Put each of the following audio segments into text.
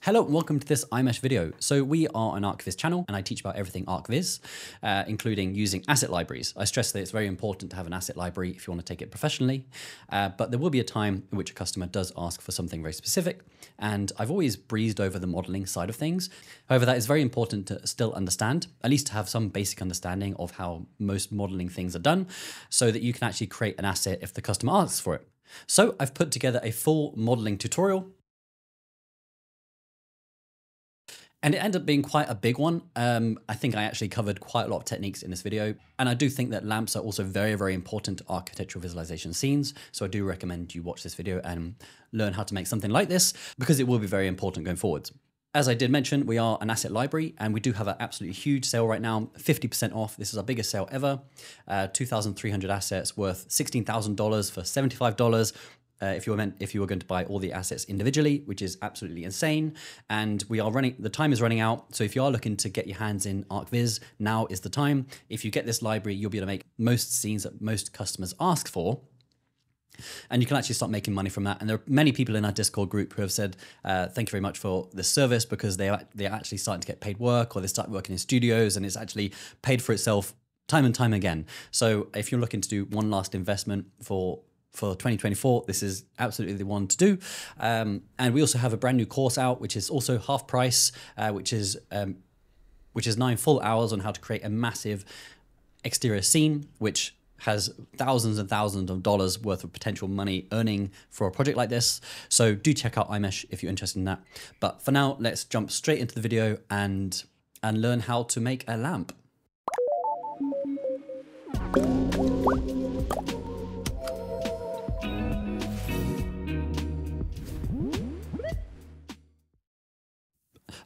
Hello and welcome to this iMesh video. So we are an ArcViz channel and I teach about everything ArcViz, including using asset libraries. I stress that it's very important to have an asset library if you want to take it professionally, but there will be a time in which a customer does ask for something very specific, and I've always breezed over the modeling side of things. However, that is very important to still understand, at least to have some basic understanding of how most modeling things are done, so that you can actually create an asset if the customer asks for it. So I've put together a full modeling tutorial. And it ended up being quite a big one. I think I actually covered quite a lot of techniques in this video. And I do think that lamps are also very, very important to architectural visualization scenes. So I do recommend you watch this video and learn how to make something like this, because it will be very important going forwards. As I did mention, we are an asset library and we do have an absolutely huge sale right now, 50% off. This is our biggest sale ever. 2,300 assets worth $16,000 for $75. If you were going to buy all the assets individually, which is absolutely insane. And the time is running out. So if you are looking to get your hands in ArcViz, now is the time. If you get this library, you'll be able to make most scenes that most customers ask for. And you can actually start making money from that. And there are many people in our Discord group who have said, thank you very much for this service, because they're actually starting to get paid work, or they start working in studios and it's actually paid for itself time and time again. So if you're looking to do one last investment for 2024, this is absolutely the one to do. And we also have a brand new course out, which is also half price, which is 9 full hours on how to create a massive exterior scene, which has thousands and thousands of dollars worth of potential money earning for a project like this. So do check out iMesh if you're interested in that. But for now, let's jump straight into the video and learn how to make a lamp.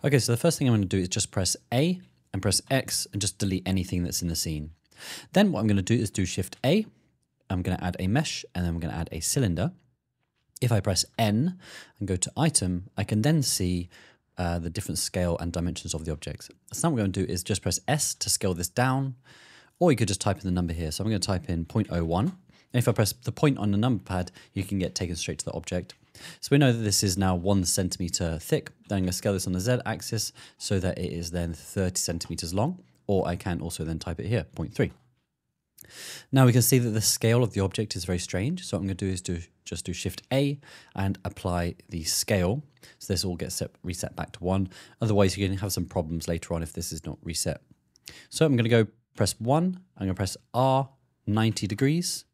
Okay, so the first thing I'm going to do is just press A and press X and just delete anything that's in the scene. Then what I'm going to do is do Shift A. I'm going to add a mesh and then I'm going to add a cylinder. If I press N and go to item, I can then see the different scale and dimensions of the objects. So now what we're going to do is just press S to scale this down, or you could just type in the number here. So I'm going to type in 0.01. And if I press the point on the number pad, you can get taken straight to the object. So we know that this is now 1 centimeter thick. Then I'm going to scale this on the Z axis so that it is then 30 centimeters long, or I can also then type it here, 0.3. Now we can see that the scale of the object is very strange. So what I'm going to do is just do Shift A and apply the scale. So this all gets reset back to 1. Otherwise, you're going to have some problems later on if this is not reset. So I'm going to go press 1. I'm going to press R, 90 degrees.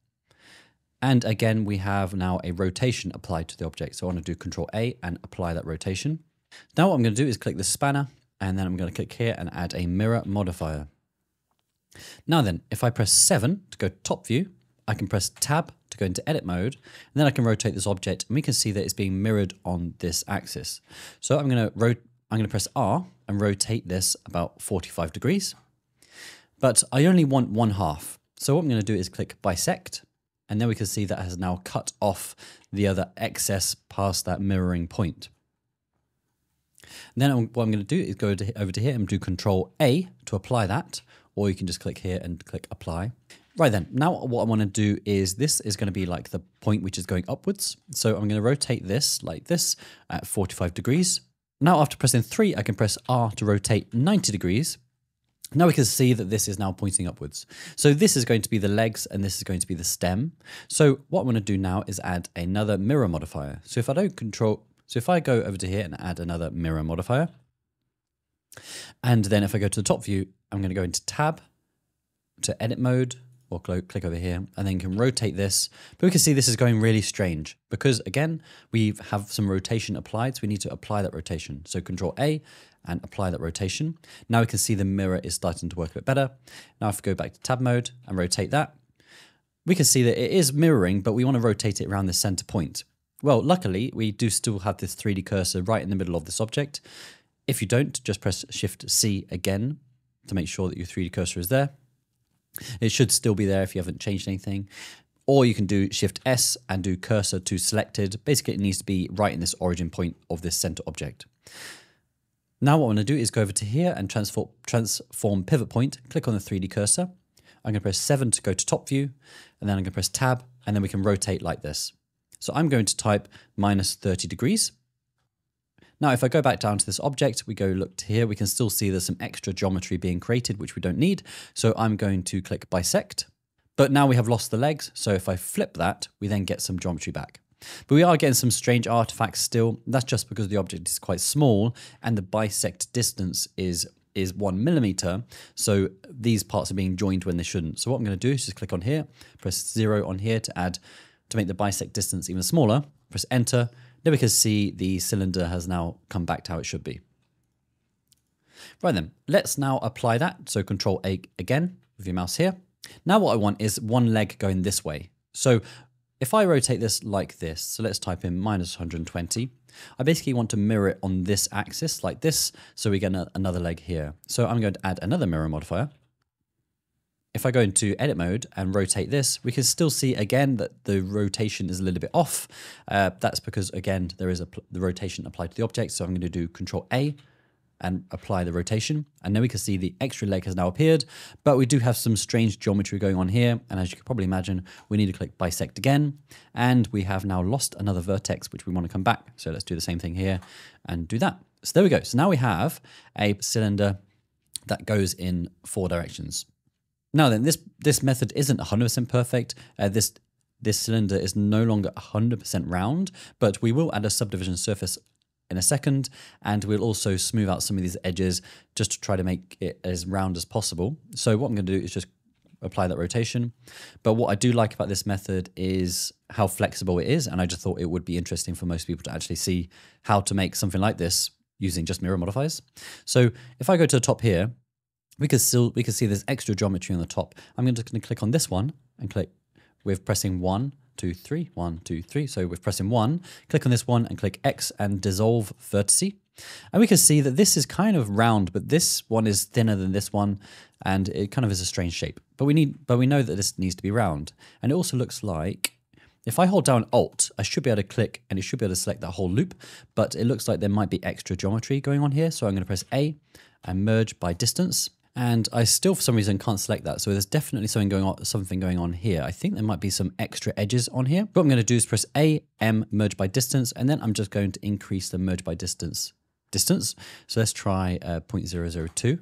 And again, we have now a rotation applied to the object. So I want to do Control A and apply that rotation. Now what I'm going to do is click the spanner, and then I'm going to click here and add a mirror modifier. Now then, if I press 7 to go to top view, I can press Tab to go into edit mode, and then I can rotate this object, and we can see that it's being mirrored on this axis. So I'm going to press R and rotate this about 45 degrees. But I only want 1/2. So what I'm going to do is click bisect. And then we can see that has now cut off the other excess past that mirroring point. And then what I'm going to do is go over to here and do Control A to apply that, or you can just click here and click apply. Right then, now what I want to do is this is going to be like the point which is going upwards. So I'm going to rotate this like this at 45 degrees. Now after pressing 3, I can press R to rotate 90 degrees. Now we can see that this is now pointing upwards. So this is going to be the legs and this is going to be the stem. So what I'm going to do now is add another mirror modifier. So if I go over to here and add another mirror modifier, and then if I go to the top view, I'm going to go into Tab to edit mode, or click over here, and then you can rotate this. But we can see this is going really strange because again, we have some rotation applied. So we need to apply that rotation. So Control A and apply that rotation. Now we can see the mirror is starting to work a bit better. Now if we go back to tab mode and rotate that, we can see that it is mirroring, but we want to rotate it around the center point. Well, luckily we do still have this 3D cursor right in the middle of this object. If you don't, just press Shift C again to make sure that your 3D cursor is there. It should still be there if you haven't changed anything. Or you can do Shift S and do cursor to selected. Basically, it needs to be right in this origin point of this center object. Now what I want to do is go over to here and transform pivot point. Click on the 3D cursor. I'm going to press 7 to go to top view. And then I'm going to press Tab. And then we can rotate like this. So I'm going to type -30 degrees. Now, if I go back down to this object, we go look to here, we can still see there's some extra geometry being created, which we don't need. So I'm going to click bisect, but now we have lost the legs. So if I flip that, we then get some geometry back. But we are getting some strange artifacts still. That's just because the object is quite small and the bisect distance is 1 millimeter. So these parts are being joined when they shouldn't. So what I'm going to do is just click on here, press 0 on here to make the bisect distance even smaller, press enter. Then we can see the cylinder has now come back to how it should be. Right then, let's now apply that. So Control A again with your mouse here. Now what I want is one leg going this way. So if I rotate this like this, so let's type in -120, I basically want to mirror it on this axis like this, so we get another leg here. So I'm going to add another mirror modifier. If I go into edit mode and rotate this, we can still see again that the rotation is a little bit off. That's because again, there is the rotation applied to the object. So I'm going to do Control A and apply the rotation. And then we can see the extra leg has now appeared, but we do have some strange geometry going on here. And as you can probably imagine, we need to click bisect again. And we have now lost another vertex, which we want to come back. So let's do the same thing here and do that. So there we go. So now we have a cylinder that goes in 4 directions. Now then, this method isn't 100% perfect. This cylinder is no longer 100% round, but we will add a subdivision surface in a second, and we'll also smooth out some of these edges just to try to make it as round as possible. So what I'm going to do is just apply that rotation. But what I do like about this method is how flexible it is, and I just thought it would be interesting for most people to actually see how to make something like this using just mirror modifiers. So if I go to the top here, we can see there's extra geometry on the top. I'm going to click on this one and click with pressing 1, 2, 3, 1, 2, 3. So with pressing 1, click on this one and click X and dissolve vertice. And we can see that this is kind of round, but this one is thinner than this one, and it kind of is a strange shape. But we know that this needs to be round. And it also looks like if I hold down Alt, I should be able to click and it should be able to select that whole loop, but it looks like there might be extra geometry going on here. So I'm going to press A and merge by distance. And I still, for some reason, can't select that. So there's definitely something going on here. I think there might be some extra edges on here. What I'm going to do is press A, M, merge by distance, and then I'm just going to increase the merge by distance. So let's try 0.002.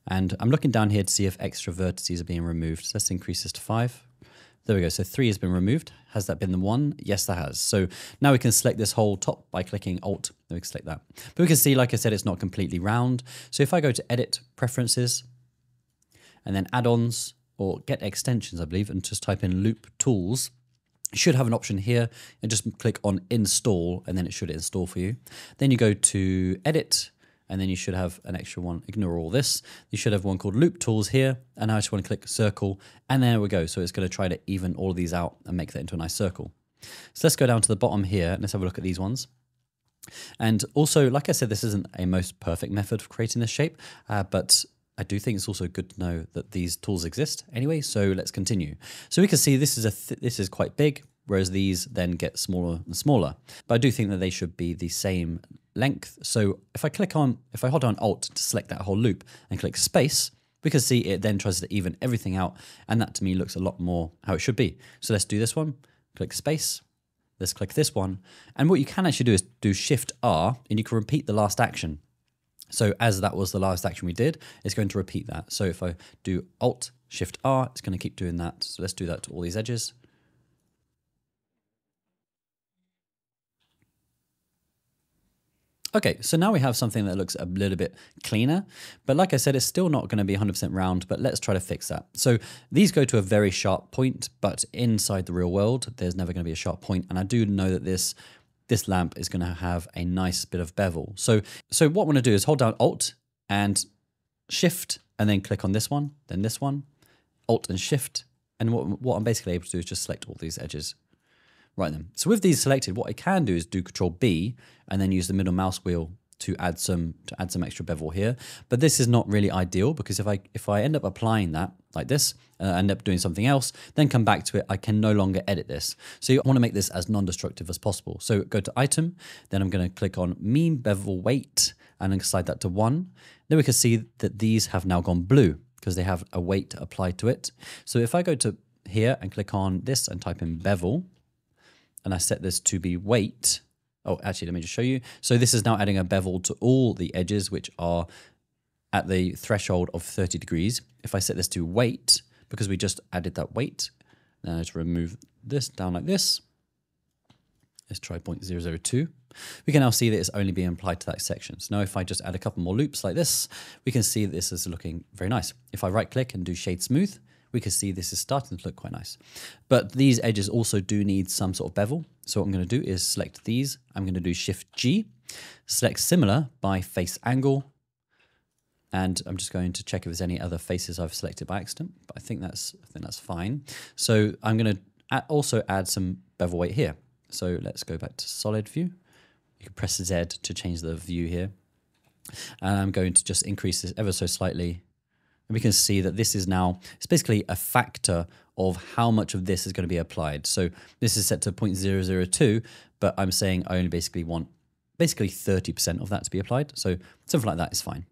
And I'm looking down here to see if extra vertices are being removed. So let's increase this to 5. There we go. So 3 has been removed. Has that been the 1? Yes, that has. So now we can select this whole top by clicking Alt. Then we can select that. But we can see, like I said, it's not completely round. So if I go to Edit, Preferences, and then Add-ons, or Get Extensions, I believe, and just type in Loop Tools, you should have an option here, and just click on Install, and then it should install for you. Then you go to Edit, and then you should have an extra one. Ignore all this. You should have one called Loop Tools here. And now I just want to click Circle. And there we go. So it's going to try to even all of these out and make that into a nice circle. So let's go down to the bottom here and let's have a look at these ones. And also, like I said, this isn't a most perfect method for creating this shape, but I do think it's also good to know that these tools exist anyway. So let's continue. So we can see this is quite big, whereas these then get smaller and smaller. But I do think that they should be the same length. So if I hold down Alt to select that whole loop and click space, we can see it then tries to even everything out. And that to me looks a lot more how it should be. So let's do this one, click space, let's click this one. And what you can actually do is do Shift R and you can repeat the last action. So as that was the last action we did, it's going to repeat that. So if I do Alt, Shift R, it's going to keep doing that. So let's do that to all these edges. Okay, so now we have something that looks a little bit cleaner, but like I said, it's still not going to be 100% round, but let's try to fix that. So these go to a very sharp point, but inside the real world, there's never going to be a sharp point. And I do know that this lamp is going to have a nice bit of bevel. So what I want to do is hold down Alt and Shift, and then click on this one, then this one, Alt and Shift. And what I'm basically able to do is just select all these edges. Right then, so with these selected, what I can do is do Control B and then use the middle mouse wheel to add some extra bevel here. But this is not really ideal because if I end up applying that like this, end up doing something else, then come back to it, I can no longer edit this. So you want to make this as non-destructive as possible. So go to Item, then I'm going to click on Mean Bevel Weight and then slide that to 1. Then we can see that these have now gone blue because they have a weight applied to it. So if I go to here and click on this and type in bevel, and I set this to be weight, Oh, actually, let me just show you. So this is now adding a bevel to all the edges, which are at the threshold of 30 degrees. If I set this to weight, because we just added that weight, now let's remove this down like this. Let's try 0.002. We can now see that it's only being applied to that section. So now if I just add a couple more loops like this, we can see that this is looking very nice. If I right click and do shade smooth, we can see this is starting to look quite nice. But these edges also do need some sort of bevel. So what I'm going to do is select these. I'm going to do Shift G, select similar by face angle. And I'm just going to check if there's any other faces I've selected by accident, but I think that's fine. So I'm going to also add some bevel weight here. So let's go back to solid view. You can press Z to change the view here. And I'm going to just increase this ever so slightly. And we can see that this is now, it's basically a factor of how much of this is going to be applied. So this is set to 0.002, but I'm saying I only basically want 30% of that to be applied. So something like that is fine.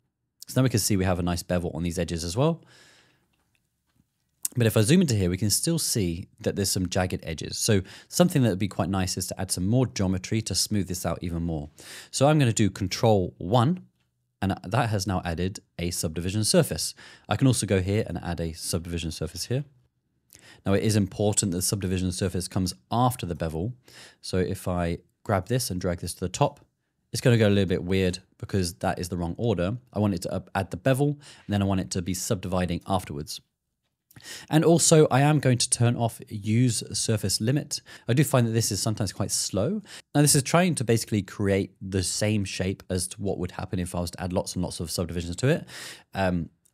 So now we can see we have a nice bevel on these edges as well. But if I zoom into here, we can still see that there's some jagged edges. So something that would be quite nice is to add some more geometry to smooth this out even more. So I'm going to do Control-1, and that has now added a subdivision surface. I can also go here and add a subdivision surface here. Now it is important that the subdivision surface comes after the bevel. So if I grab this and drag this to the top, it's going to go a little bit weird because that is the wrong order. I want it to add the bevel, and then I want it to be subdividing afterwards. And also I am going to turn off use surface limit. I do find that this is sometimes quite slow. Now this is trying to basically create the same shape as to what would happen if I was to add lots and lots of subdivisions to it.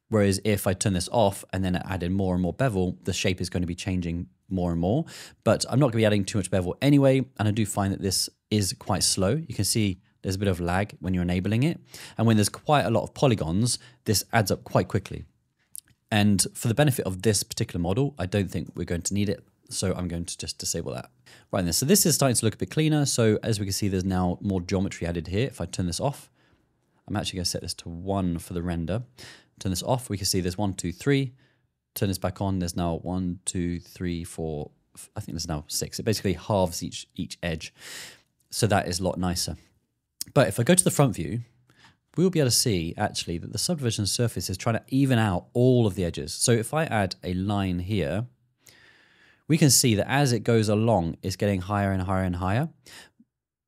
Whereas if I turn this off and then add in more and more bevel, the shape is going to be changing more and more. But I'm not going to be adding too much bevel anyway. And I do find that this is quite slow. You can see there's a bit of lag when you're enabling it. And when there's quite a lot of polygons, this adds up quite quickly. And for the benefit of this particular model, I don't think we're going to need it. So I'm going to just disable that. Right then, so this is starting to look a bit cleaner. So as we can see, there's now more geometry added here. If I turn this off, I'm actually going to set this to 1 for the render. Turn this off, we can see there's 1, 2, 3. Turn this back on, there's now 1, 2, 3, 4. I think there's now 6. It basically halves each edge. So that is a lot nicer. But if I go to the front view, we'll be able to see actually that the subdivision surface is trying to even out all of the edges. So if I add a line here, we can see that as it goes along, it's getting higher and higher and higher.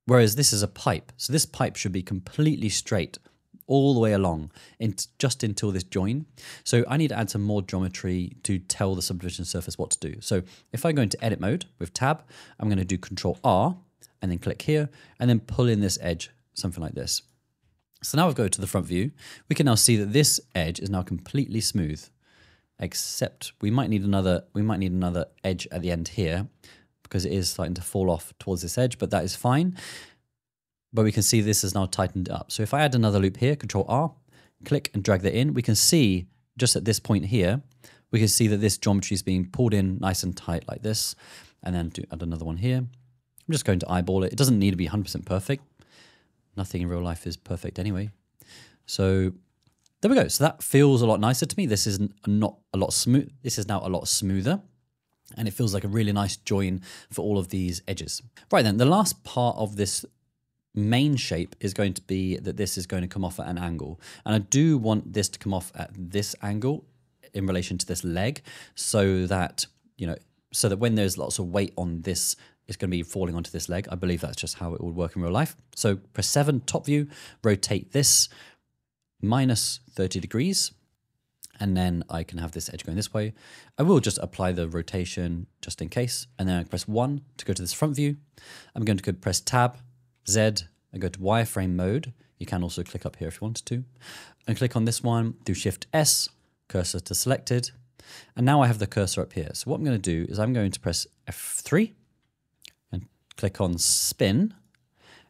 Whereas this is a pipe. So this pipe should be completely straight all the way along just until this join. So I need to add some more geometry to tell the subdivision surface what to do. So if I go into edit mode with tab, I'm going to do Control R and then click here and then pull in this edge, something like this. So now I've go to the front view. We can now see that this edge is now completely smooth, except we might need another edge at the end here because it is starting to fall off towards this edge, but that is fine. But we can see this is now tightened up. So if I add another loop here, Control R, click and drag that in, we can see just at this point here, we can see that this geometry is being pulled in nice and tight like this. And then add another one here. I'm just going to eyeball it. It doesn't need to be 100% perfect. Nothing in real life is perfect anyway. So there we go. So that feels a lot nicer to me. This is not a lot smooth. This is now a lot smoother. And it feels like a really nice join for all of these edges. Right then, the last part of this main shape is going to be that this is going to come off at an angle. And I do want this to come off at this angle in relation to this leg so that, so that when there's lots of weight on this, it's going to be falling onto this leg. I believe that's just how it would work in real life. So press 7, top view, rotate this minus 30 degrees. And then I can have this edge going this way. I will just apply the rotation just in case. And then I press 1 to go to this front view. I'm going to go press tab, Z, and go to wireframe mode. You can also click up here if you wanted to. And click on this one, do Shift S, cursor to selected. And now I have the cursor up here. So what I'm going to do is I'm going to press F3 and click on spin.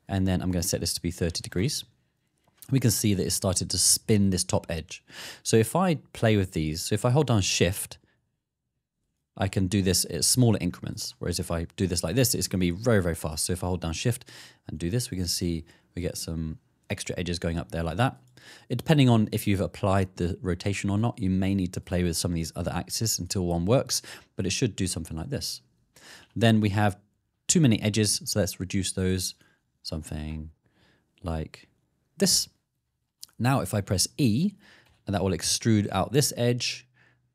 And then I'm going to set this to be 30 degrees. We can see that it started to spin this top edge. So if I play with these, so if I hold down Shift, I can do this at smaller increments. Whereas if I do this like this, it's going to be very, very fast. So if I hold down Shift and do this, we can see we get some extra edges going up there like that. Depending on if you've applied the rotation or not, you may need to play with some of these other axes until one works, but it should do something like this. Then we have too many edges, so let's reduce those something like this. Now if I press E, and that will extrude out this edge,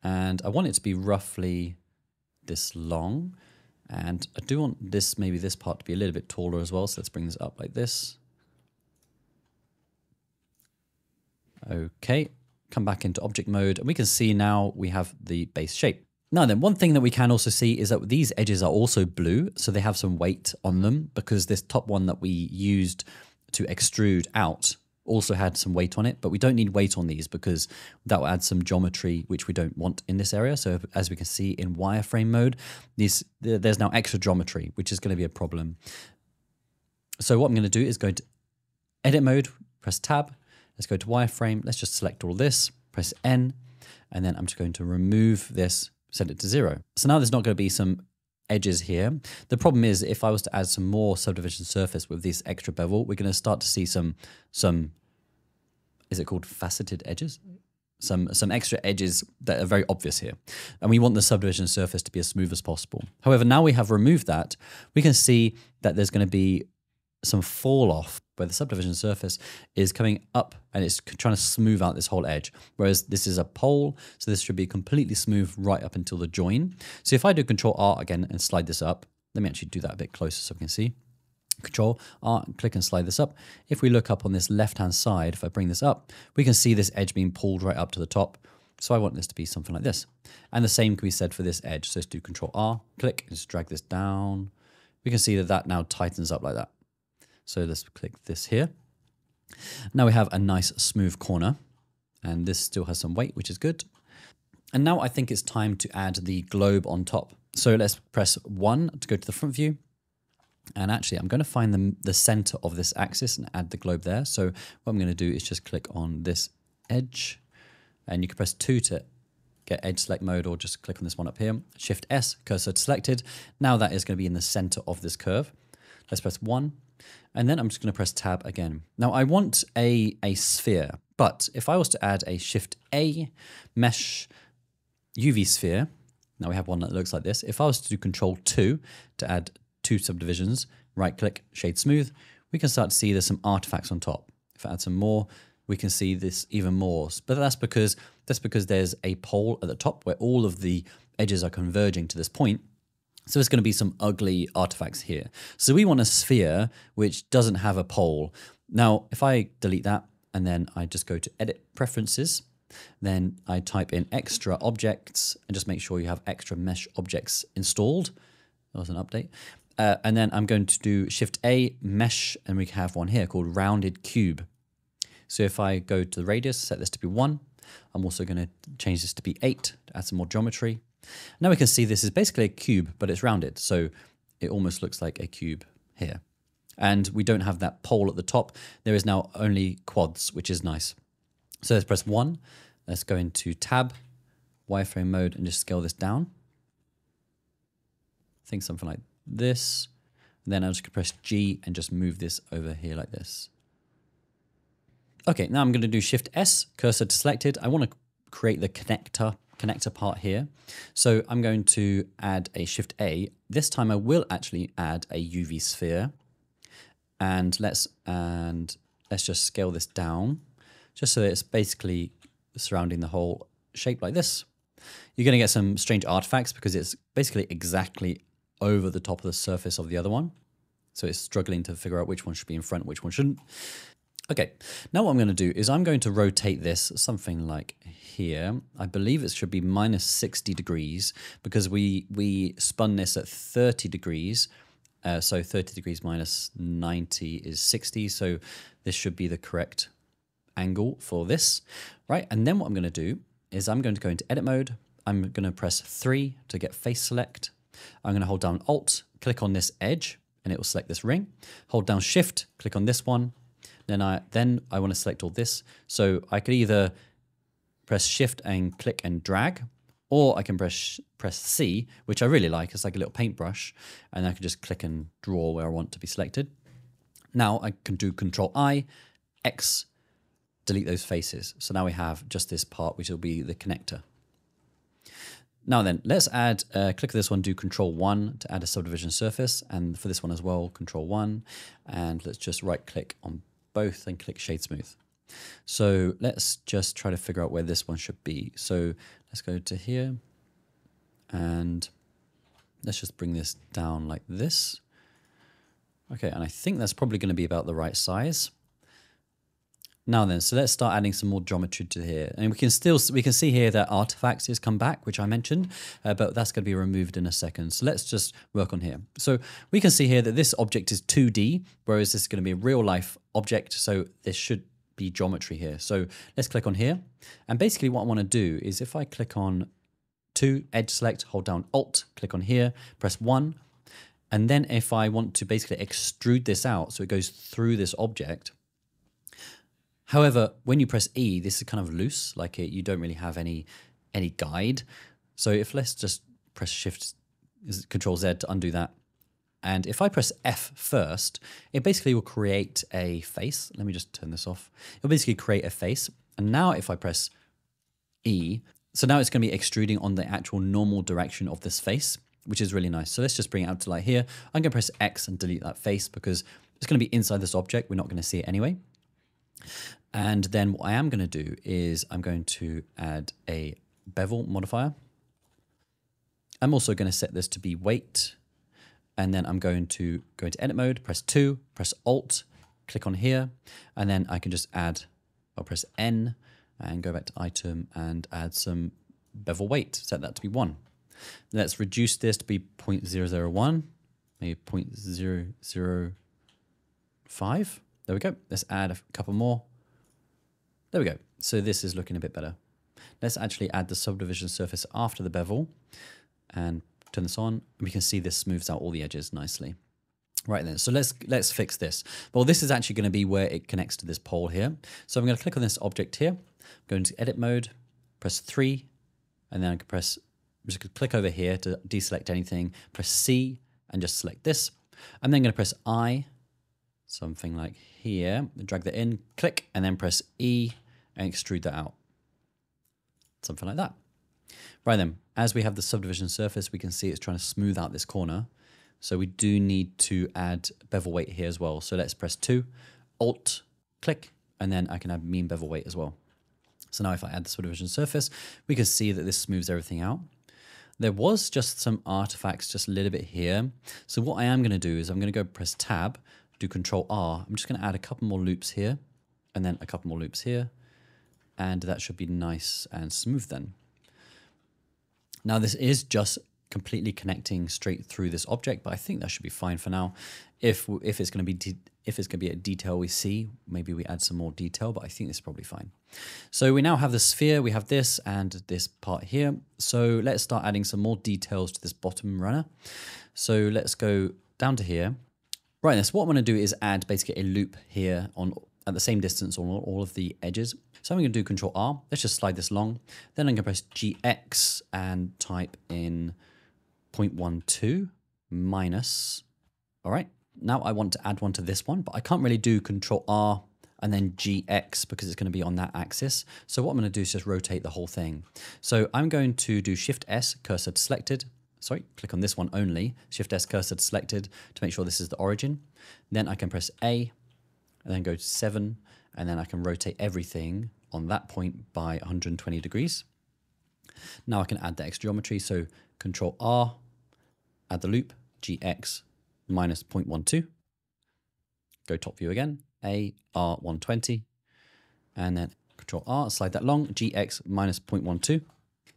and I want it to be roughly this long, and I do want this, maybe this part to be a little bit taller as well, so let's bring this up like this. Okay, come back into object mode, and we can see now we have the base shape. Now then, one thing that we can also see is that these edges are also blue, so they have some weight on them, because this top one that we used to extrude out also had some weight on it, but we don't need weight on these because that will add some geometry which we don't want in this area. So as we can see in wireframe mode, there's now extra geometry, which is going to be a problem. So what I'm going to do is go to edit mode, press tab, let's go to wireframe, let's just select all this, press N, and then I'm just going to remove this, set it to 0. So now there's not going to be some edges here. The problem is if I was to add some more subdivision surface with this extra bevel, we're going to start to see some is it called faceted edges? Some extra edges that are very obvious here. And we want the subdivision surface to be as smooth as possible. However, now we have removed that, we can see that there's going to be some fall off where the subdivision surface is coming up and it's trying to smooth out this whole edge. Whereas this is a pole, so this should be completely smooth right up until the join. So if I do Control R again and slide this up, let me actually do that a bit closer so we can see. Control R and click and slide this up. If we look up on this left-hand side, if I bring this up, we can see this edge being pulled right up to the top. So I want this to be something like this. And the same can be said for this edge. So let's do Control R, click, and just drag this down. We can see that that now tightens up like that. So let's click this here. Now we have a nice smooth corner, and this still has some weight, which is good. And now I think it's time to add the globe on top. So let's press 1 to go to the front view. And actually, I'm going to find the center of this axis and add the globe there. So what I'm going to do is just click on this edge, and you can press 2 to get edge select mode, or just click on this one up here. Shift S, cursor to selected. Now that is going to be in the center of this curve. Let's press 1. And then I'm just going to press tab again. Now I want a sphere, but if I was to add a Shift A mesh UV sphere, now we have one that looks like this. If I was to do Control 2 to add 2 subdivisions, right click, shade smooth, we can start to see there's some artifacts on top. If I add some more, we can see this even more. But that's because there's a pole at the top where all of the edges are converging to this point. So there's going to be some ugly artifacts here. So we want a sphere which doesn't have a pole. Now, if I delete that and then I just go to Edit Preferences, then I type in Extra Objects and just make sure you have Extra Mesh Objects installed. That was an update. And then I'm going to do Shift A, Mesh, and we have one here called Rounded Cube. So if I go to the radius, set this to be 1. I'm also going to change this to be 8 to add some more geometry. Now we can see this is basically a cube, but it's rounded. So it almost looks like a cube here. And we don't have that pole at the top. There is now only quads, which is nice. So let's press 1. Let's go into Tab, wireframe mode, and just scale this down. I think something like this. And then I'm just going to press G and just move this over here like this. Okay, now I'm going to do Shift S, cursor to selected. I want to create the connector part here. So I'm going to add a Shift A. This time I will actually add a UV sphere. And let's just scale this down just so that it's basically surrounding the whole shape like this. You're going to get some strange artifacts because it's basically exactly over the top of the surface of the other one. So it's struggling to figure out which one should be in front, which one shouldn't. Okay, now what I'm going to do is I'm going to rotate this something like here. I believe it should be minus 60 degrees because we spun this at 30 degrees. So 30 degrees minus 90 is 60. So this should be the correct angle for this, right? And then what I'm going to do is I'm going to go into edit mode. I'm going to press 3 to get face select. I'm going to hold down Alt, click on this edge, and it will select this ring. Hold down Shift, click on this one. Then I want to select all this. So I could either press Shift and click and drag, or I can press C, which I really like. It's like a little paintbrush, and I can just click and draw where I want to be selected. Now I can do Control I, X, delete those faces. So now we have just this part, which will be the connector. Now then, let's add, click this one, do Control-1 to add a subdivision surface. And for this one as well, Control-1. And let's just right click on both and click Shade Smooth. So let's just try to figure out where this one should be. So let's go to here and let's just bring this down like this. Okay, and I think that's probably going to be about the right size. Now then, so let's start adding some more geometry to here. And we can see here that artifacts has come back, which I mentioned, but that's going to be removed in a second. So let's just work on here. So we can see here that this object is 2D, whereas this is going to be a real life object. So this should be geometry here. So let's click on here. And basically what I want to do is if I click on 2, edge select, hold down Alt, click on here, press 1. And then if I want to basically extrude this out so it goes through this object. However, when you press E, this is kind of loose, like you don't really have any guide. So if let's just press Shift, Control Z to undo that. And if I press F first, it basically will create a face. Let me just turn this off. It'll basically create a face. And now if I press E, so now it's going to be extruding on the actual normal direction of this face, which is really nice. So let's just bring it out to like here. I'm going to press X and delete that face because it's going to be inside this object. We're not going to see it anyway. And then what I am going to do is I'm going to add a bevel modifier. I'm also going to set this to be weight. And then I'm going to go into edit mode, press 2, press Alt, click on here. And then I can just add, I'll press N and go back to item and add some bevel weight, set that to be 1. Let's reduce this to be 0.001, maybe 0.005. There we go. Let's add a couple more. There we go. So this is looking a bit better. Let's actually add the subdivision surface after the bevel and turn this on. We can see this smooths out all the edges nicely. Right then, so let's fix this. Well, this is actually going to be where it connects to this pole here. So I'm going to click on this object here, go into edit mode, press 3, and then I can press, just click over here to deselect anything, press C and just select this. I'm then going to press I, something like here, drag that in, click, and then press E and extrude that out. Something like that. Right then, as we have the subdivision surface, we can see it's trying to smooth out this corner. So we do need to add bevel weight here as well. So let's press 2, Alt, click, and then I can add mean bevel weight as well. So now if I add the subdivision surface, we can see that this smooths everything out. There was just some artifacts just a little bit here. So what I am going to do is I'm going to go press Tab, do Control R. I'm just going to add a couple more loops here, and then a couple more loops here. And that should be nice and smooth then. Now this is just completely connecting straight through this object, but I think that should be fine for now. If it's going to be a detail we see, maybe we add some more detail, but I think this is probably fine. So we now have the sphere, we have this and this part here. So let's start adding some more details to this bottom runner. So let's go down to here. Right, so what I'm going to do is add basically a loop here at the same distance on all of the edges. So I'm going to do Control R. Let's just slide this long. Then I'm going to press GX and type in 0.12 minus. All right. Now I want to add one to this one, but I can't really do Control R and then GX because it's going to be on that axis. So what I'm going to do is just rotate the whole thing. So I'm going to do Shift S, cursor to selected. Sorry, click on this one only. Shift S, cursor to selected to make sure this is the origin. Then I can press A and then go to 7. And then I can rotate everything on that point by 120 degrees. Now I can add the extra geometry. So Control R, add the loop, GX minus 0.12. Go top view again, A, R, 120. And then Control R, slide that long, GX minus 0.12.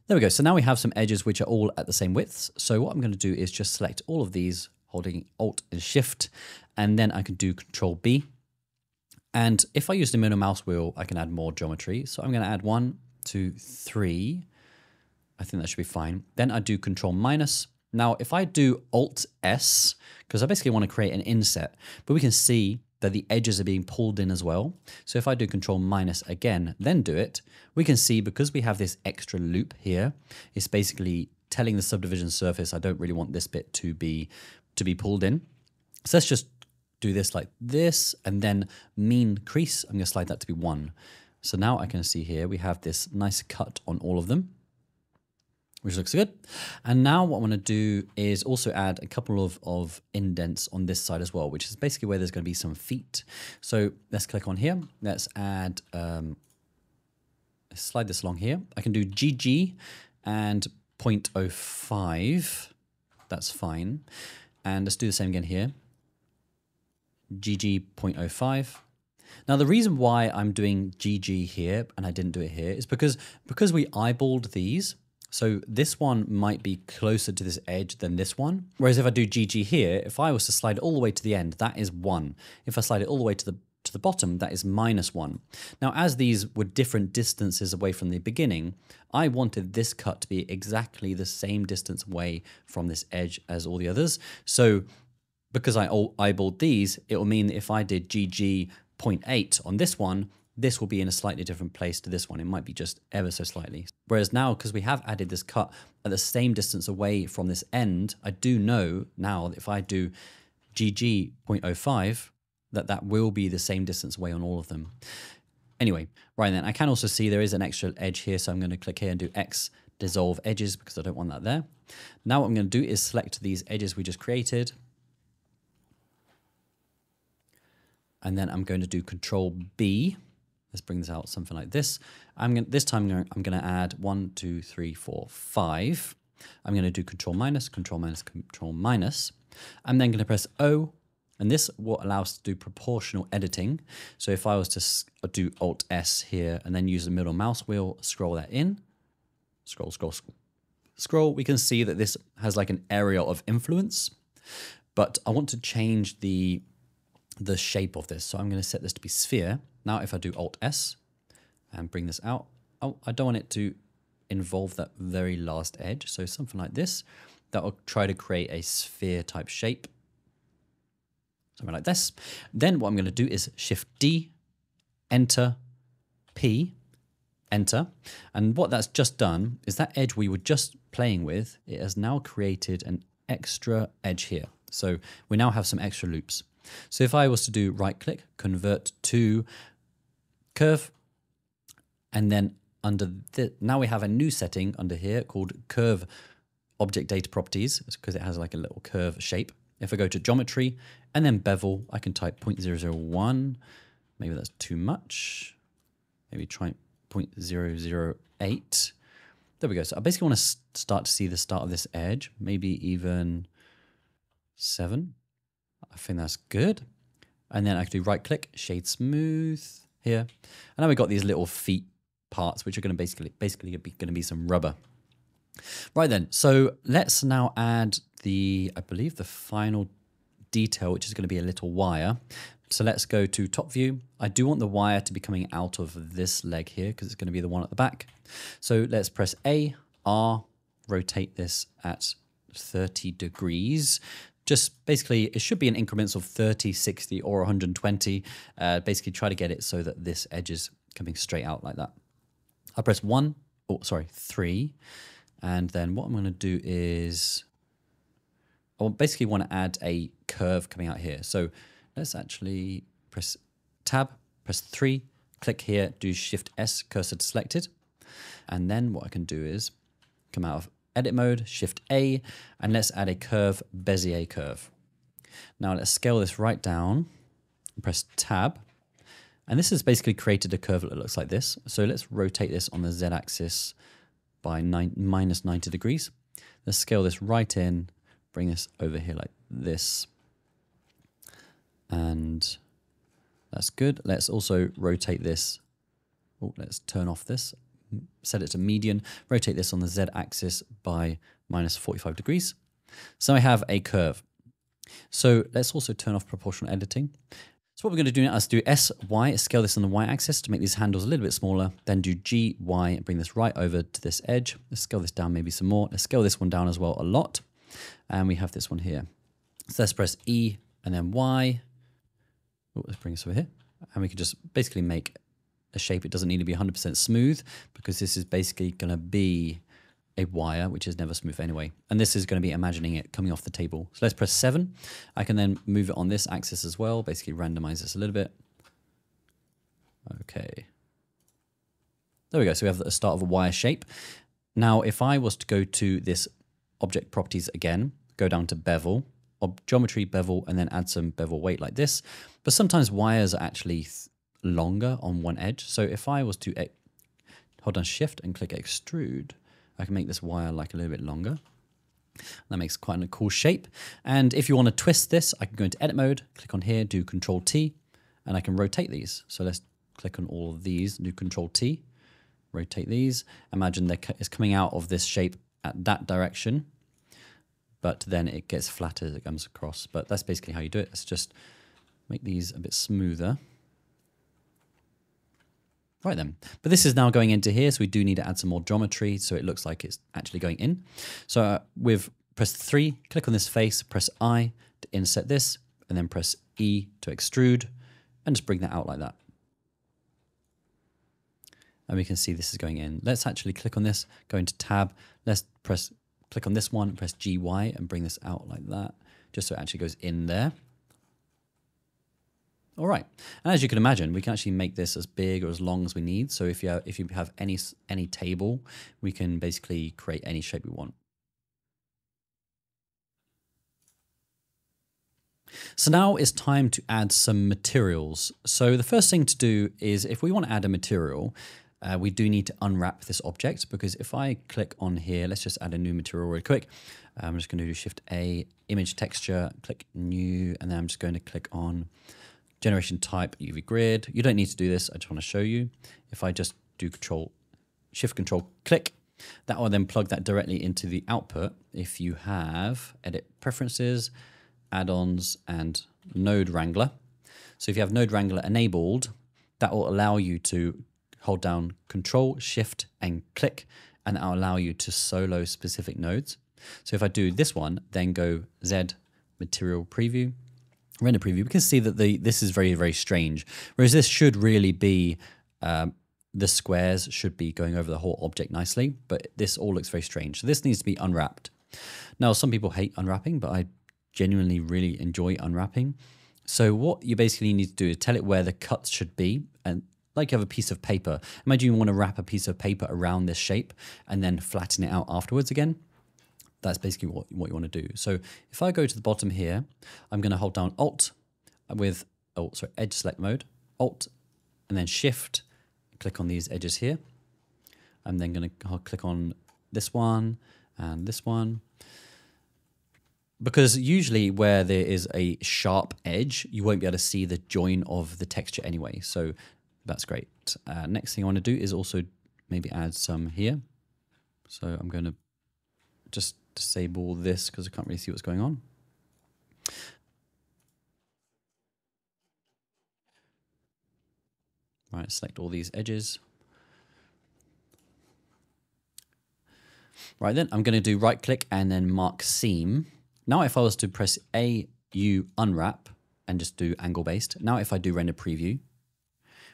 There we go. So now we have some edges which are all at the same widths. So what I'm going to do is just select all of these, holding Alt and Shift, and then I can do Control B. And if I use the middle mouse wheel, I can add more geometry. So I'm going to add 1, 2, 3. I think that should be fine. Then I do Control minus. Now, if I do Alt S, because I basically want to create an inset, but we can see that the edges are being pulled in as well. So if I do Control minus again, then do it, we can see because we have this extra loop here, it's basically telling the subdivision surface, I don't really want this bit to be pulled in. So let's just do this like this, and then mean crease, I'm going to slide that to be 1. So now I can see here we have this nice cut on all of them. which looks good. And now what I'm going to do is also add a couple of indents on this side as well, which is basically where there's going to be some feet. So let's click on here. Let's add, let's slide this along here. I can do GG and 0.05. That's fine. And let's do the same again here. GG 0.05. Now, the reason why I'm doing GG here and I didn't do it here is because we eyeballed these. So this one might be closer to this edge than this one. Whereas if I do GG here, if I was to slide it all the way to the end, that is 1. If I slide it all the way to the bottom, that is -1. Now, as these were different distances away from the beginning, I wanted this cut to be exactly the same distance away from this edge as all the others. So because I eyeballed these, it will mean that if I did GG 0.8 on this one, this will be in a slightly different place to this one. It might be just ever so slightly. Whereas now, because we have added this cut at the same distance away from this end, I do know now that if I do GG 0.05, that will be the same distance away on all of them. Anyway, right then, I can also see there is an extra edge here, so I'm going to click here and do X dissolve edges because I don't want that there. Now what I'm going to do is select these edges we just created. And then I'm going to do Control B. Let's bring this out something like this. This time I'm going to add 1, 2, 3, 4, 5. I'm going to do Control minus, Control minus, Control minus. I'm then going to press O, and this will allow us to do proportional editing. So if I was to do Alt S here and then use the middle mouse wheel, scroll that in, scroll, scroll, scroll, we can see that this has like an area of influence. But I want to change the shape of this. So I'm going to set this to be sphere. Now if I do Alt S and bring this out, oh, I don't want it to involve that very last edge. So something like this, that will try to create a sphere type shape. Something like this. Then what I'm going to do is Shift D, Enter, P, Enter. And what that's just done is that edge we were just playing with, it has now created an extra edge here. So we now have some extra loops. So if I was to do right click, convert to curve, and then under now we have a new setting under here called curve object data properties, because it has like a little curve shape. If I go to geometry and then bevel, I can type 0.001. Maybe that's too much. Maybe try 0.008. There we go. So I basically want to start to see the start of this edge, maybe even 7. I think that's good. And then I can do right click, shade smooth here. And now we've got these little feet parts, which are going to basically going to be some rubber. Right then, so let's now add I believe the final detail, which is going to be a little wire. So let's go to top view. I do want the wire to be coming out of this leg here because it's going to be the one at the back. So let's press A, R, rotate this at 30 degrees. Just basically, it should be in increments of 30, 60, or 120. Basically, try to get it so that this edge is coming straight out like that. I press 3. And then what I'm going to do is, I basically want to add a curve coming out here. So let's actually press Tab, press 3, click here, do Shift S, cursor to selected. And then what I can do is come out of edit mode, Shift A, and let's add a curve, Bezier curve. Now let's scale this right down, press Tab, and this has basically created a curve that looks like this. So let's rotate this on the Z axis by minus 90 degrees. Let's scale this right in, bring this over here like this, and that's good. Let's also rotate this. Oh, let's turn off this. Set it to median, rotate this on the Z axis by minus 45 degrees. So I have a curve. So let's also turn off proportional editing. So what we're going to do now is do SY, scale this on the Y axis to make these handles a little bit smaller, then do GY and bring this right over to this edge. Let's scale this down maybe some more. Let's scale this one down as well a lot. And we have this one here. So let's press E and then Y. Oh, let's bring this over here. And we can just basically make a shape. It doesn't need to be 100% smooth because this is basically going to be a wire, which is never smooth anyway. And this is going to be imagining it coming off the table. So let's press 7. I can then move it on this axis as well, basically randomize this a little bit. Okay. There we go. So we have the start of a wire shape. Now, if I was to go to this object properties again, go down to bevel, geometry, bevel, and then add some bevel weight like this. But sometimes wires are actually longer on one edge. So if I was to hold down shift and click extrude, I can make this wire like a little bit longer. That makes quite a cool shape. And if you want to twist this, I can go into edit mode, click on here, do Control T, and I can rotate these. So let's click on all of these, do Control T, rotate these. Imagine it's coming out of this shape at that direction, but then it gets flatter as it comes across. But that's basically how you do it. Let's just make these a bit smoother. Right then, but this is now going into here, so we do need to add some more geometry so it looks like it's actually going in. So with press 3, click on this face, press I to inset this, and then press E to extrude, and just bring that out like that. And we can see this is going in. Let's actually click on this, go into tab, let's click on this one, press GY, and bring this out like that, just so it actually goes in there. All right, and as you can imagine, we can actually make this as big or as long as we need. So if you have any table, we can basically create any shape we want. So now it's time to add some materials. So the first thing to do is, if we want to add a material, we do need to unwrap this object, because if I click on here, let's just add a new material really quick. I'm just going to do Shift A, image texture, click new, and then I'm just going to click on generation type, UV grid. You don't need to do this, I just want to show you. If I just do Shift Control click, that will then plug that directly into the output. If you have edit preferences, add-ons, and Node Wrangler. So if you have Node Wrangler enabled, that will allow you to hold down Control, Shift, and click, and that will allow you to solo specific nodes. So if I do this one, then go Z Material Preview, Render Preview, we can see that this is very, very strange. Whereas this should really be, the squares should be going over the whole object nicely, but this all looks very strange. So this needs to be unwrapped. Now, some people hate unwrapping, but I genuinely really enjoy unwrapping. So what you basically need to do is tell it where the cuts should be, and like you have a piece of paper. Imagine you want to wrap a piece of paper around this shape and then flatten it out afterwards again. That's basically what you want to do. So if I go to the bottom here, I'm going to hold down Alt with edge select mode, Alt, and then Shift, click on these edges here. I'm then going to click on this one and this one. Because usually where there is a sharp edge, you won't be able to see the join of the texture anyway. So that's great. Next thing I want to do is also maybe add some here. So I'm going to just disable this because I can't really see what's going on. Right, select all these edges. Right then, I'm going to do right click and then mark seam. Now if I was to press A, U, unwrap and just do angle based. Now if I do render preview,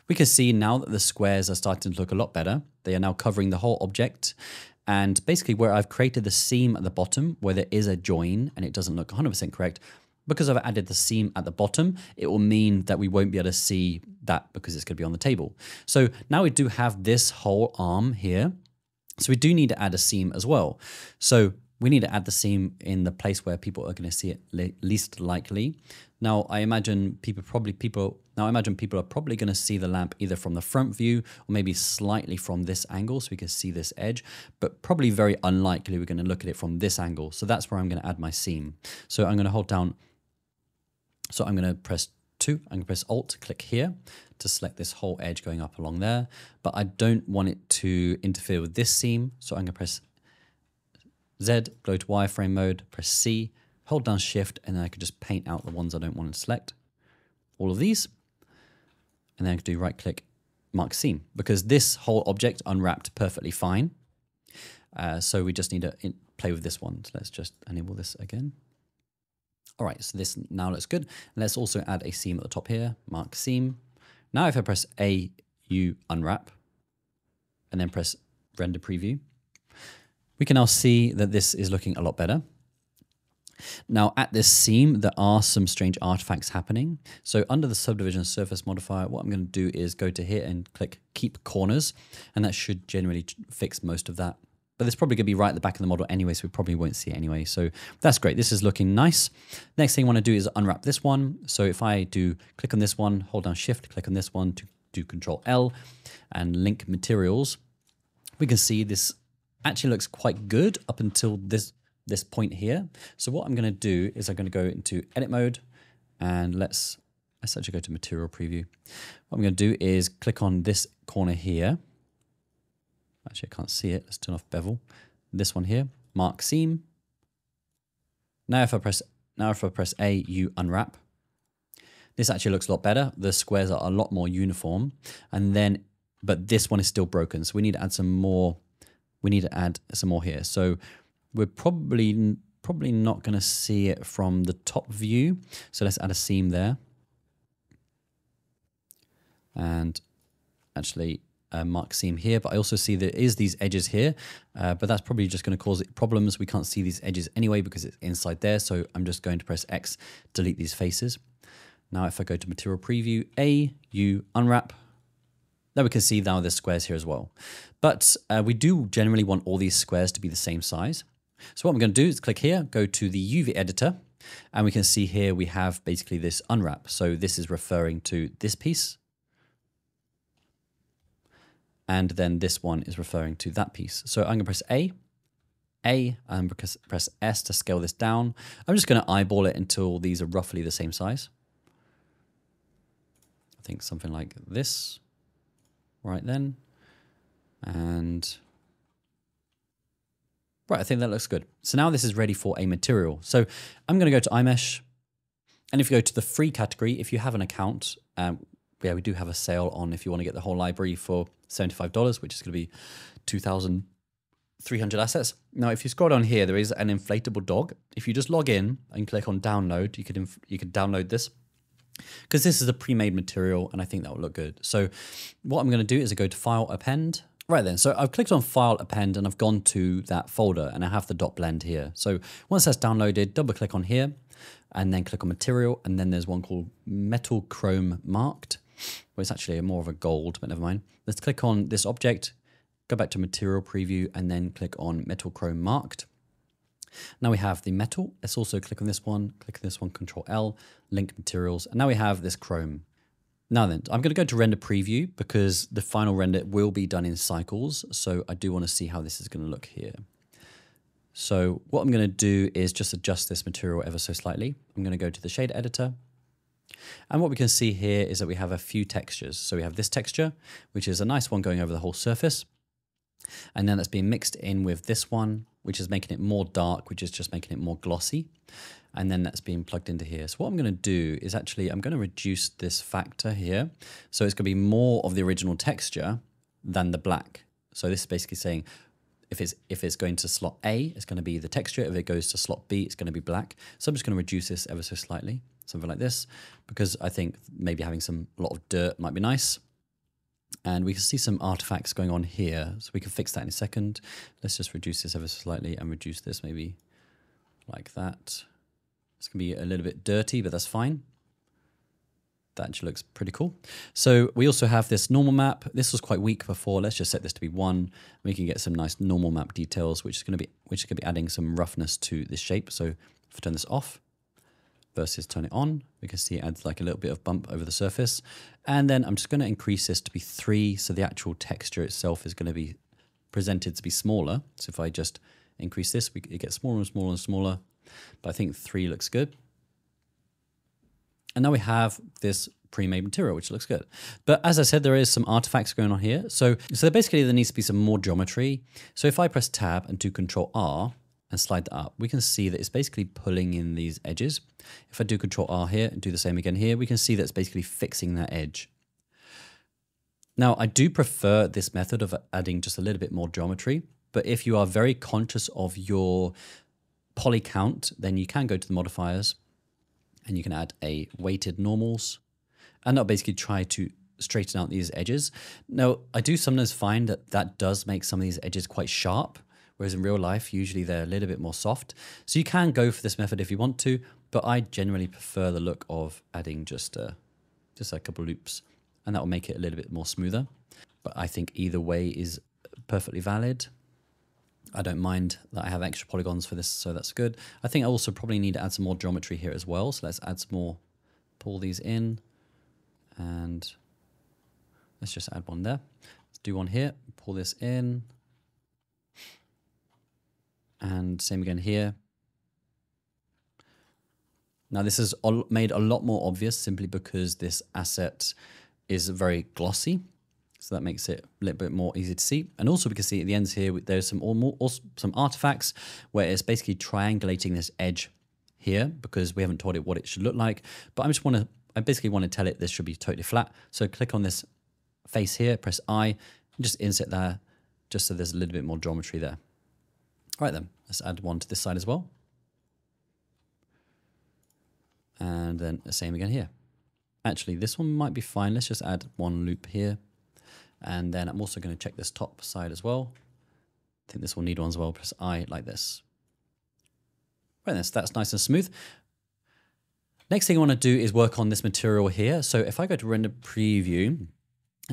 we can see now that the squares are starting to look a lot better. They are now covering the whole object. And basically where I've created the seam at the bottom, where there is a join and it doesn't look 100% correct, because I've added the seam at the bottom, it will mean that we won't be able to see that because it's going to be on the table. So now we do have this whole arm here. So we do need to add a seam as well. So we need to add the seam in the place where people are going to see it least likely. Now I imagine people are probably going to see the lamp either from the front view or maybe slightly from this angle, so we can see this edge, but probably very unlikely we're going to look at it from this angle. So that's where I'm going to add my seam. So I'm going to hold down. So I'm going to press 2. I'm going to press Alt, click here to select this whole edge going up along there, but I don't want it to interfere with this seam. So I'm going to press Z, go to wireframe mode, press C, hold down Shift, and then I could just paint out the ones I don't want to select. All of these. And then I could do right click, mark seam, because this whole object unwrapped perfectly fine. So we just need to play with this one. So let's just enable this again. All right, so this now looks good. And let's also add a seam at the top here, mark seam. Now if I press A, U, unwrap, and then press render preview, we can now see that this is looking a lot better. Now at this seam, there are some strange artifacts happening. So under the subdivision surface modifier, what I'm going to do is go to here and click keep corners, and that should generally fix most of that. But but it's probably going to be right at the back of the model anyway, so we probably won't see it anyway. So that's great. This is looking nice. Next thing I want to do is unwrap this one. So if I do click on this one, hold down Shift, click on this one to do Control L and link materials, we can see this actually looks quite good up until this point here. So what I'm going to do is I'm going to go into edit mode and let's actually go to material preview. What I'm going to do is click on this corner here. Actually, I can't see it. Let's turn off bevel. This one here, mark seam. Now if I press A, you unwrap. This actually looks a lot better. The squares are a lot more uniform. And then, but this one is still broken. So we need to add some more. We need to add some more here. So we're probably not going to see it from the top view. So let's add a seam there. And actually mark seam here, but I also see there is these edges here, but that's probably just going to cause problems. We can't see these edges anyway because it's inside there. So I'm just going to press X, delete these faces. Now if I go to material preview, A, U, unwrap, now we can see now there's squares here as well. But we do generally want all these squares to be the same size. So what I'm going to do is click here, go to the UV editor, and we can see here we have basically this unwrap. So this is referring to this piece. And then this one is referring to that piece. So I'm going to press A, and press S to scale this down. I'm just going to eyeball it until these are roughly the same size. I think something like this, right then. And right, I think that looks good. So now this is ready for a material. So I'm going to go to iMesh. And if you go to the free category, if you have an account, yeah, we do have a sale on if you want to get the whole library for $75, which is going to be 2,300 assets. Now, if you scroll down here, there is an inflatable dog. If you just log in and click on download, you could download this because this is a pre-made material and I think that will look good. So what I'm going to do is I go to File, Append. Right then, so I've clicked on File, Append, and I've gone to that folder and I have the .blend here. So once that's downloaded, double click on here and then click on Material, and then there's one called Metal Chrome Marked. Well, it's actually more of a gold, but never mind. Let's click on this object, go back to Material Preview, and then click on Metal Chrome Marked. Now we have the metal. Let's also click on this one, Control L, link materials, and now we have this chrome. Now then, I'm going to go to Render Preview because the final render will be done in cycles, so I do want to see how this is going to look here. So what I'm going to do is just adjust this material ever so slightly. I'm going to go to the Shader Editor. And what we can see here is that we have a few textures. So we have this texture, which is a nice one going over the whole surface. And then that's being mixed in with this one, which is making it more dark, which is just making it more glossy. And then that's being plugged into here. So what I'm going to do is actually, I'm going to reduce this factor here. So it's going to be more of the original texture than the black. So this is basically saying, if it's going to slot A, it's going to be the texture. If it goes to slot B, it's going to be black. So I'm just going to reduce this ever so slightly, something like this, because I think maybe having a lot of dirt might be nice. And we can see some artifacts going on here. So we can fix that in a second. Let's just reduce this ever so slightly and reduce this maybe like that. It's going to be a little bit dirty, but that's fine. That actually looks pretty cool. So we also have this normal map. This was quite weak before. Let's just set this to be 1. We can get some nice normal map details, which is going to be adding some roughness to this shape. So if I turn this off versus turn it on, we can see it adds like a little bit of bump over the surface. And then I'm just going to increase this to be 3. So the actual texture itself is going to be presented to be smaller. So if I just increase this, it gets smaller and smaller and smaller. But I think 3 looks good. And now we have this pre-made material, which looks good. But as I said, there is some artifacts going on here. So basically there needs to be some more geometry. So if I press Tab and do Control R and slide that up, we can see that it's basically pulling in these edges. If I do Control R here and do the same again here, we can see that it's basically fixing that edge. Now, I do prefer this method of adding just a little bit more geometry. But if you are very conscious of your poly count, then you can go to the modifiers and you can add a weighted normals, and that'll basically try to straighten out these edges. Now, I do sometimes find that that does make some of these edges quite sharp, whereas in real life, usually they're a little bit more soft. So you can go for this method if you want to, but I generally prefer the look of adding just a couple loops, and that will make it a little bit more smoother. But I think either way is perfectly valid. I don't mind that I have extra polygons for this, so that's good. I think I also probably need to add some more geometry here as well. So let's add some more, pull these in, and let's just add one there. Let's do one here, pull this in, and same again here. Now this is made a lot more obvious simply because this asset is very glossy. So that makes it a little bit more easy to see. And also we can see at the ends here, there's some artifacts where it's basically triangulating this edge here because we haven't told it what it should look like. But I basically want to tell it this should be totally flat. So click on this face here, press I, and just insert there, just so there's a little bit more geometry there. All right then, let's add one to this side as well. And then the same again here. Actually, this one might be fine. Let's just add one loop here. And then I'm also going to check this top side as well. I think this will need one as well. Press I like this. Right, so that's nice and smooth. Next thing I want to do is work on this material here. So if I go to render preview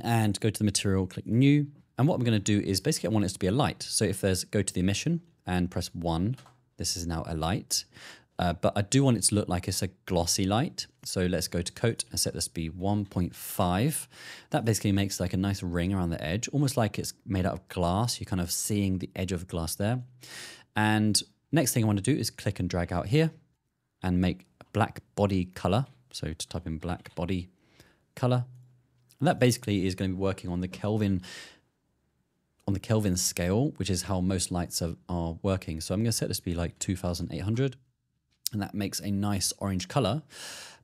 and go to the material, click new. And what I'm going to do is basically I want it to be a light. So if there's, go to the emission and press 1, this is now a light. But I do want it to look like it's a glossy light. So let's go to coat and set this to be 1.5. That basically makes like a nice ring around the edge, almost like it's made out of glass. You're kind of seeing the edge of glass there. And next thing I want to do is click and drag out here and make a black body color. So to type in black body color. And that basically is going to be working on the Kelvin scale, which is how most lights are working. So I'm going to set this to be like 2800. And that makes a nice orange color.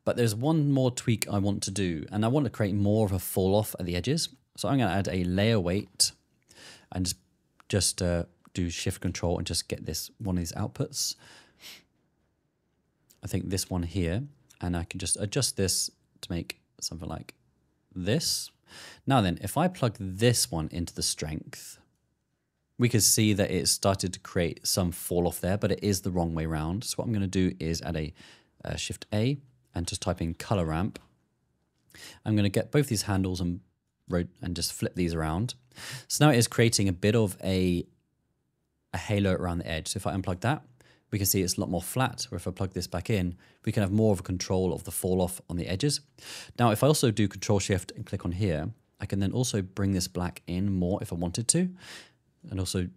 But there's one more tweak I want to do, and I want to create more of a fall off at the edges. So I'm going to add a layer weight and just do shift control and just get this one of these outputs. I think this one here, and I can just adjust this to make something like this. Now then, if I plug this one into the strength, we can see that it started to create some fall off there, but it is the wrong way around. So what I'm going to do is add a Shift A and just type in color ramp. I'm going to get both these handles and just flip these around. So now it is creating a bit of a halo around the edge. So if I unplug that, we can see it's a lot more flat. Or if I plug this back in, we can have more of a control of the fall off on the edges. Now, if I also do Control Shift and click on here, I can then also bring this black in more if I wanted to, and also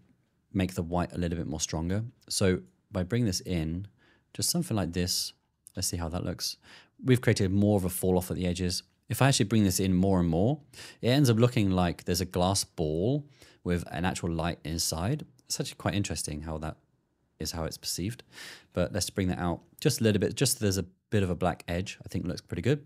make the white a little bit more stronger. So by bringing this in, just something like this, let's see how that looks. We've created more of a fall off at the edges. If I actually bring this in more and more, it ends up looking like there's a glass ball with an actual light inside. It's actually quite interesting how that is how it's perceived. But let's bring that out just a little bit, just so there's a bit of a black edge. I think looks pretty good.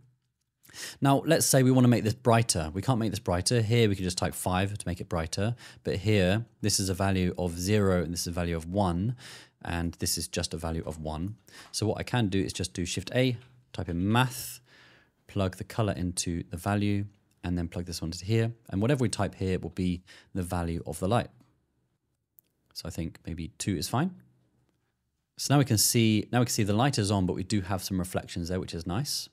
Now, let's say we want to make this brighter. We can't make this brighter. Here, we can just type 5 to make it brighter. But here, this is a value of 0, and this is a value of 1, and this is just a value of 1. So what I can do is just do Shift A, type in math, plug the color into the value, and then plug this one to here. And whatever we type here will be the value of the light. So I think maybe 2 is fine. So now we can see the light is on, but we do have some reflections there, which is nice.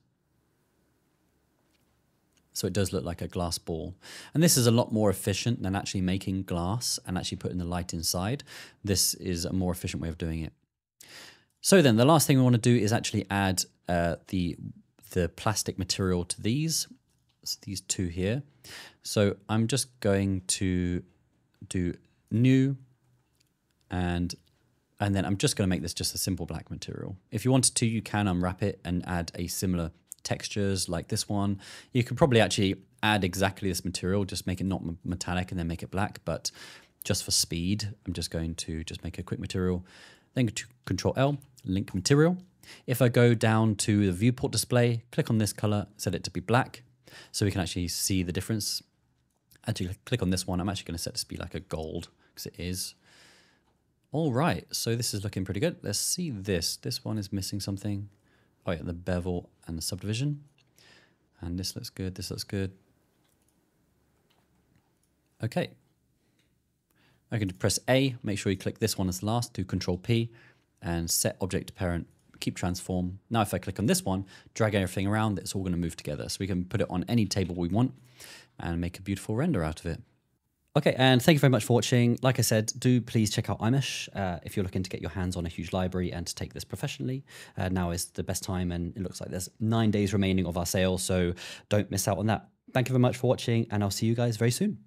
So it does look like a glass ball. And this is a lot more efficient than actually making glass and actually putting the light inside. This is a more efficient way of doing it. So then the last thing we want to do is actually add the plastic material to these. So these two here. So I'm just going to do new, and then I'm just going to make this just a simple black material. If you wanted to, you can unwrap it and add a similar textures like this one. You could probably actually add exactly this material, just make it not metallic and then make it black, but just for speed, I'm just going to just make a quick material, then go to Control L, link material. If I go down to the viewport display, click on this color, set it to be black, so we can actually see the difference. Actually, click on this one. I'm actually going to set this to be like a gold, because it is. All right, so this is looking pretty good. Let's see this. This one is missing something. Oh yeah, the bevel and the subdivision. And this looks good, this looks good. Okay. I can press A, make sure you click this one as last, do Control P, and set object to parent, keep transform. Now if I click on this one, drag everything around, it's all going to move together. So we can put it on any table we want and make a beautiful render out of it. Okay, and thank you very much for watching. Like I said, do please check out iMesh if you're looking to get your hands on a huge library and to take this professionally. Now is the best time, and it looks like there's 9 days remaining of our sale, so don't miss out on that. Thank you very much for watching, and I'll see you guys very soon.